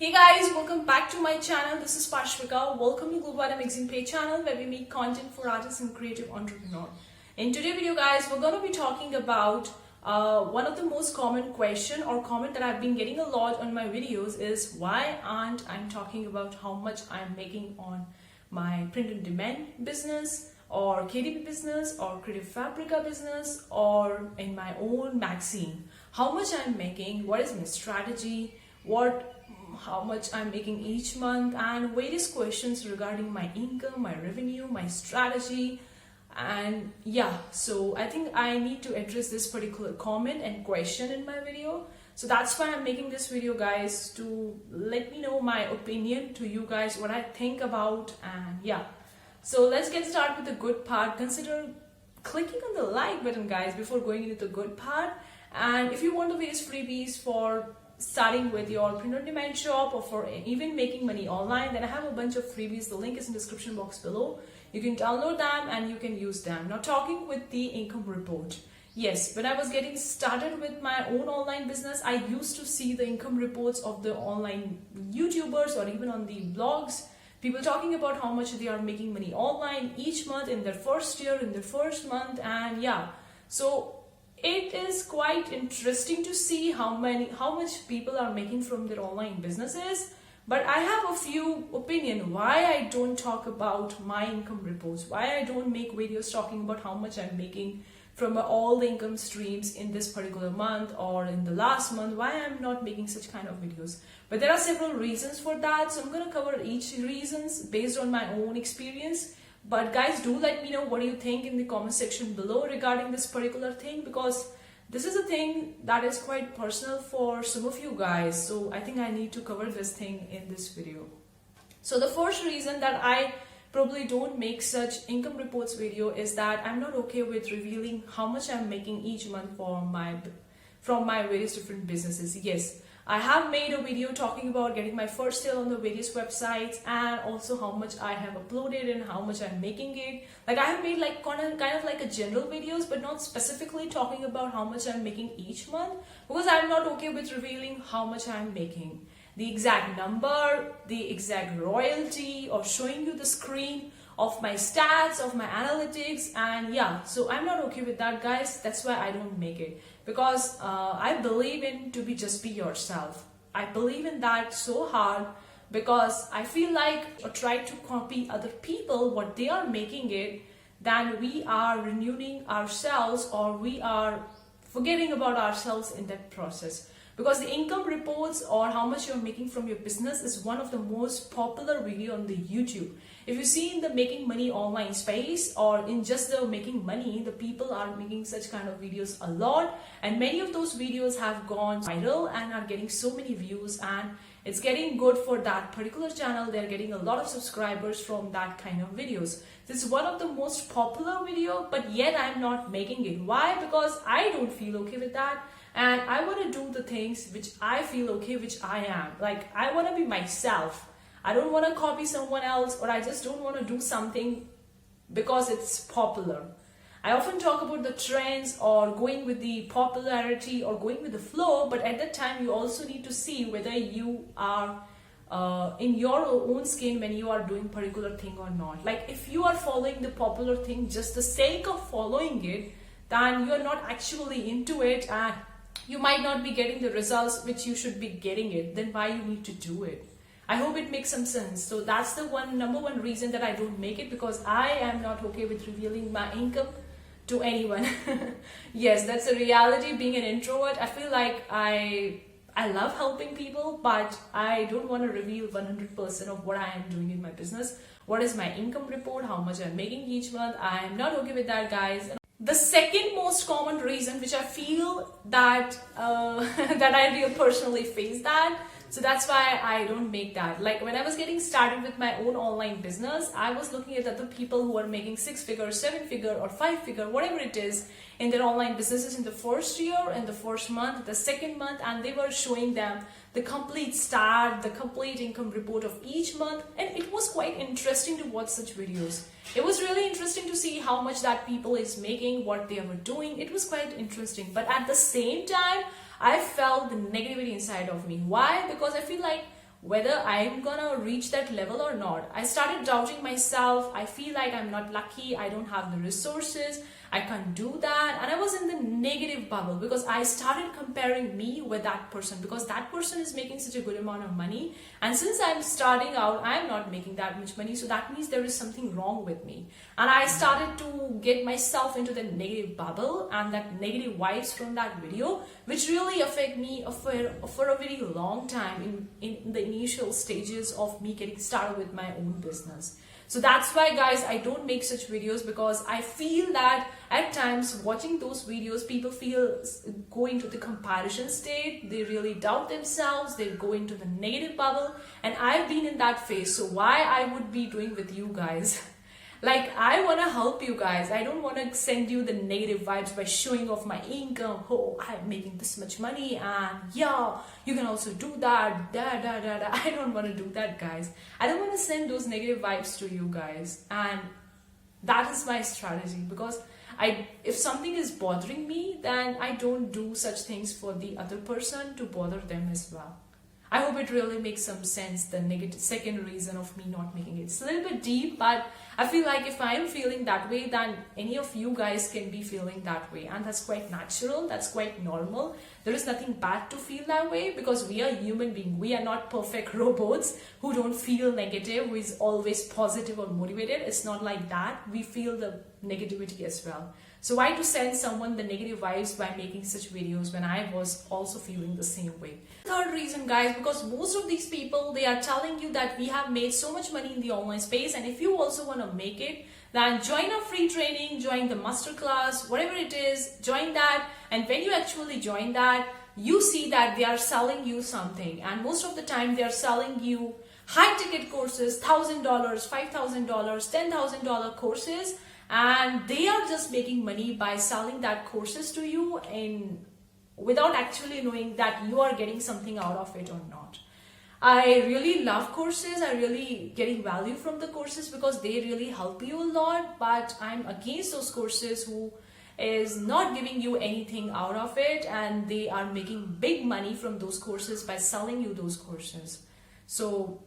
Hey guys, welcome back to my channel. This is Pashvika. Welcome to GLOBO Magazine page channel where we make content for artists and creative entrepreneurs. In today's video guys, we're going to be talking about one of the most common question or comment that I've been getting a lot on my videos is why aren't I talking about how much I'm making on my print on demand business or KDP business or Creative Fabrica business or in my own magazine. How much I'm making, what is my strategy, how much I'm making each month, and various questions regarding my income, my revenue, my strategy. And yeah, so I think I need to address this particular comment and question in my video. So that's why I'm making this video guys, to let me know my opinion to you guys, what I think about. And yeah, so let's get started with the good part. Consider clicking on the like button guys before going into the good part. And if you want the various freebies for starting with your print on demand shop or for even making money online, then I have a bunch of freebies. The link is in the description box below. You can download them and you can use them. Now talking with the income report. Yes, when I was getting started with my own online business, I used to see the income reports of the online YouTubers or even on the blogs. People talking about how much they are making money online each month in their first year, in their first month. And yeah, so it is quite interesting to see how much people are making from their online businesses. But I have a few opinion why I don't talk about my income reports, why I don't make videos talking about how much I'm making from all the income streams in this particular month or in the last month, why I'm not making such kind of videos. But there are several reasons for that, so I'm going to cover each reasons based on my own experience. But guys, do let me know what you think in the comment section below regarding this particular thing, because this is a thing that is quite personal for some of you guys. So I think I need to cover this thing in this video. So the first reason that I probably don't make such income reports video is that I'm not okay with revealing how much I'm making each month from my various different businesses. Yes, I have made a video talking about getting my first sale on the various websites and also how much I have uploaded and how much I'm making it. Like I have made like kind of like a general videos, but not specifically talking about how much I'm making each month, because I'm not okay with revealing how much I'm making. The exact number, the exact royalty, or showing you the screen of my stats, of my analytics. And yeah, so I'm not okay with that guys. That's why I don't make it, because I believe in to just be yourself. I believe in that so hard, because I feel like or try to copy other people what they are making it, then we are renewing ourselves or we are forgetting about ourselves in that process. Because the income reports or how much you're making from your business is one of the most popular video on the YouTube. If you see in the making money online space or in just the making money, the people are making such kind of videos a lot, and many of those videos have gone viral and are getting so many views, and it's getting good for that particular channel. They're getting a lot of subscribers from that kind of videos. This is one of the most popular video, but yet I'm not making it. Why? Because I don't feel okay with that. And I want to do the things which I feel okay, which I am. Like I want to be myself. I don't want to copy someone else, or I just don't want to do something because it's popular. I often talk about the trends or going with the popularity or going with the flow, but at that time you also need to see whether you are in your own skin when you are doing particular thing or not. Like if you are following the popular thing just the sake of following it, then you are not actually into it and you might not be getting the results which you should be getting it. Then why you need to do it? I hope it makes some sense. So that's the number one reason that I don't make it, because I am not okay with revealing my income to anyone. Yes, that's a reality. Being an introvert, I feel like I love helping people, but I don't want to reveal 100% of what I am doing in my business. What is my income report? How much I'm making each month? I am not okay with that, guys. The second most common reason which I feel that that I really personally face that, so that's why I don't make that. Like when I was getting started with my own online business, I was looking at other people who are making 6-figure, 7-figure or 5-figure, whatever it is, in their online businesses in the first year, in the first month, the second month, and they were showing them the complete start, the complete income report of each month, and it was quite interesting to watch such videos. It was really interesting to see how much that people is making, what they were doing. It was quite interesting, but at the same time I felt the negativity inside of me. Why? Because I feel like whether I'm gonna reach that level or not. I started doubting myself. I feel like I'm not lucky, I don't have the resources, I can't do that. And I was in the negative bubble because I started comparing me with that person, because that person is making such a good amount of money. And since I'm starting out, I'm not making that much money. So that means there is something wrong with me. And I started to get myself into the negative bubble and that negative vibes from that video, which really affect me for a very long time in the initial stages of me getting started with my own business. So that's why, guys, I don't make such videos, because I feel that at times watching those videos, people go into the comparison state. They really doubt themselves. They go into the negative bubble. And I've been in that phase. So why I would be doing with you guys? Like, I want to help you guys. I don't want to send you the negative vibes by showing off my income. Oh, I'm making this much money, and yeah, you can also do that. I don't want to do that, guys. I don't want to send those negative vibes to you guys. And that is my strategy, because if something is bothering me, then I don't do such things for the other person to bother them as well. I hope it really makes some sense, the second reason of me not making it. It's a little bit deep, but I feel like if I am feeling that way, then any of you guys can be feeling that way. And that's quite natural, that's quite normal. There is nothing bad to feel that way, because we are human beings. We are not perfect robots who don't feel negative, who is always positive or motivated. It's not like that. We feel the negativity as well. So why to send someone the negative vibes by making such videos when I was also feeling the same way? Third reason, guys, because most of these people, they are telling you that we have made so much money in the online space, and if you also want to make it, then join a free training, join the masterclass, whatever it is, join that. And when you actually join that, you see that they are selling you something, and most of the time they are selling you high ticket courses, $1,000, $5,000, $10,000 courses. And they are just making money by selling that courses to you, and without actually knowing that you are getting something out of it or not. I really love courses. I really getting value from the courses because they really help you a lot. But I'm against those courses who is not giving you anything out of it, and they are making big money from those courses by selling you those courses. So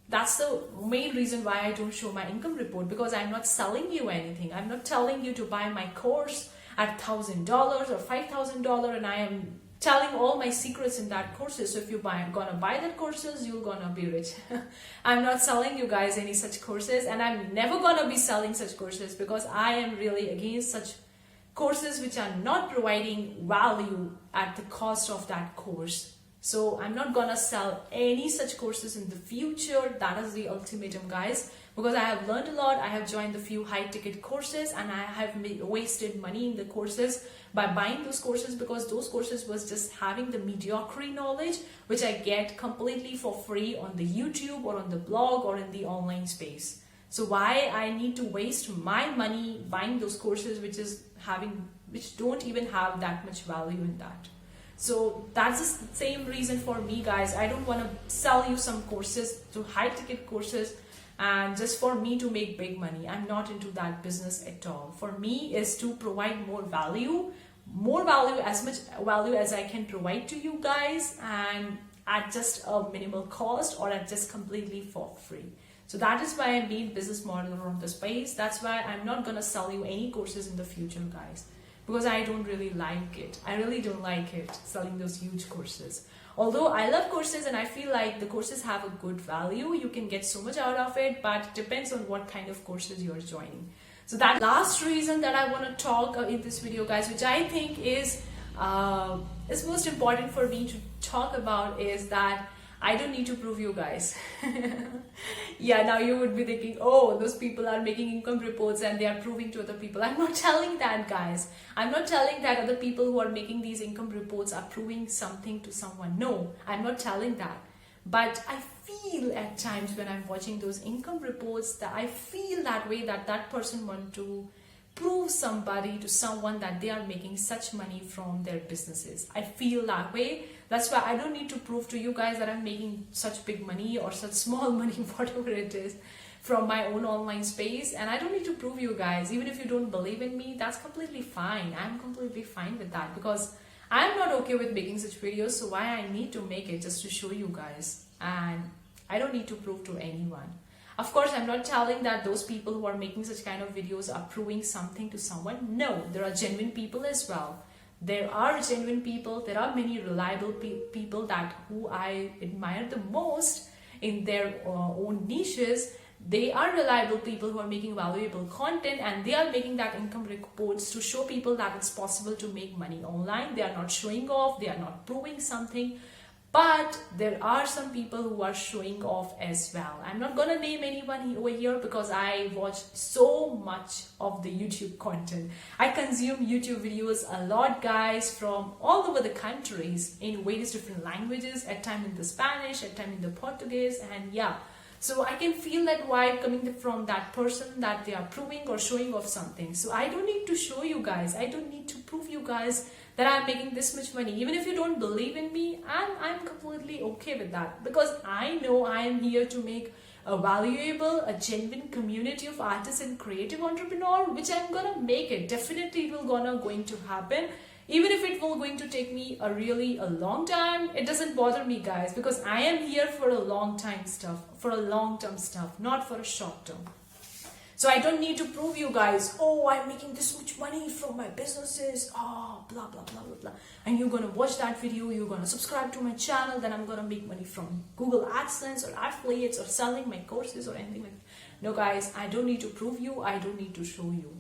that's the main reason why I don't show my income report, because I'm not selling you anything. I'm not telling you to buy my course at $1,000 or $5,000, and I am telling all my secrets in that courses. So if you're gonna buy that courses, you're gonna be rich. I'm not selling you guys any such courses, and I'm never gonna be selling such courses, because I am really against such courses which are not providing value at the cost of that course. So I'm not gonna sell any such courses in the future. That is the ultimatum, guys, because I have learned a lot. I have joined a few high ticket courses, and I have wasted money in the courses by buying those courses, because those courses was just having the mediocre knowledge which I get completely for free on the YouTube or on the blog or in the online space. So why I need to waste my money buying those courses which don't even have that much value in that? So that's the same reason for me, guys. I don't want to sell you some courses, to high ticket courses, and just for me to make big money. I'm not into that business at all. For me is to provide more value, as much value as I can provide to you guys, and at just a minimal cost, or at just completely for free. So that is why I'm being business model around the space. That's why I'm not gonna sell you any courses in the future, guys, because I don't really like it. I really don't like it, selling those huge courses. Although I love courses and I feel like the courses have a good value, you can get so much out of it, but it depends on what kind of courses you're joining. So that last reason that I want to talk in this video, guys, which I think is most important for me to talk about, is that I don't need to prove you guys. Yeah, now you would be thinking, oh, those people are making income reports and they are proving to other people. I'm not telling that, guys. I'm not telling that other people who are making these income reports are proving something to someone. No, I'm not telling that. But I feel at times when I'm watching those income reports that I feel that way, that that person wants to prove somebody to someone that they are making such money from their businesses. I feel that way. That's why I don't need to prove to you guys that I'm making such big money or such small money, whatever it is, from my own online space. And I don't need to prove you guys. Even if you don't believe in me, that's completely fine. I'm completely fine with that, because I'm not okay with making such videos. So why I need to make it? Just to show you guys. And I don't need to prove to anyone. Of course, I'm not telling that those people who are making such kind of videos are proving something to someone. No, there are genuine people as well. There are genuine people. There are many reliable people that who I admire the most in their own niches. They are reliable people who are making valuable content, and they are making that income reports to show people that it's possible to make money online. They are not showing off. They are not proving something. But there are some people who are showing off as well. I'm not gonna name anyone over here because I watch so much of the YouTube content. I consume YouTube videos a lot, guys, from all over the countries in various different languages, at times in the Spanish, at times in the Portuguese, and yeah. So I can feel that vibe coming from that person that they are proving or showing off something. So I don't need to show you guys. I don't need to prove you guys that I'm making this much money. Even if you don't believe in me, I'm completely okay with that. Because I know I am here to make a valuable, a genuine community of artists and creative entrepreneur, which I'm gonna make it. Definitely it will going to happen. Even if it will going to take me a long time, it doesn't bother me, guys, because I am here for a long time stuff, for a long term stuff, not for a short term. So I don't need to prove you guys, oh, I'm making this much money from my businesses, oh, blah, blah, blah, blah, blah. And you're going to watch that video, you're going to subscribe to my channel, then I'm going to make money from Google AdSense or affiliates or selling my courses or anything like that. No, guys, I don't need to prove you, I don't need to show you.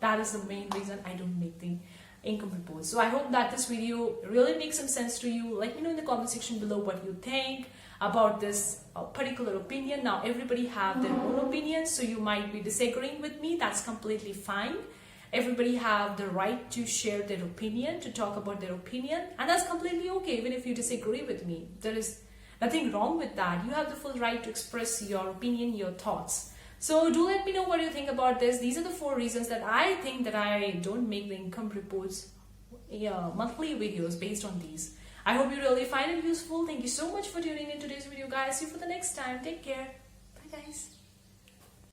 That is the main reason I don't make the income reports. So I hope that this video really makes some sense to you. Let me know in the comment section below what you think about this particular opinion. Now everybody have their own opinion, so you might be disagreeing with me. That's completely fine. Everybody have the right to share their opinion, to talk about their opinion, and that's completely okay. Even if you disagree with me, there is nothing wrong with that. You have the full right to express your opinion, your thoughts. So do let me know what you think about this. These are the 4 reasons that I think that I don't make the income reports, monthly videos based on these. I hope you really find it useful. Thank you so much for tuning in today's video, guys. See you for the next time. Take care. Bye, guys.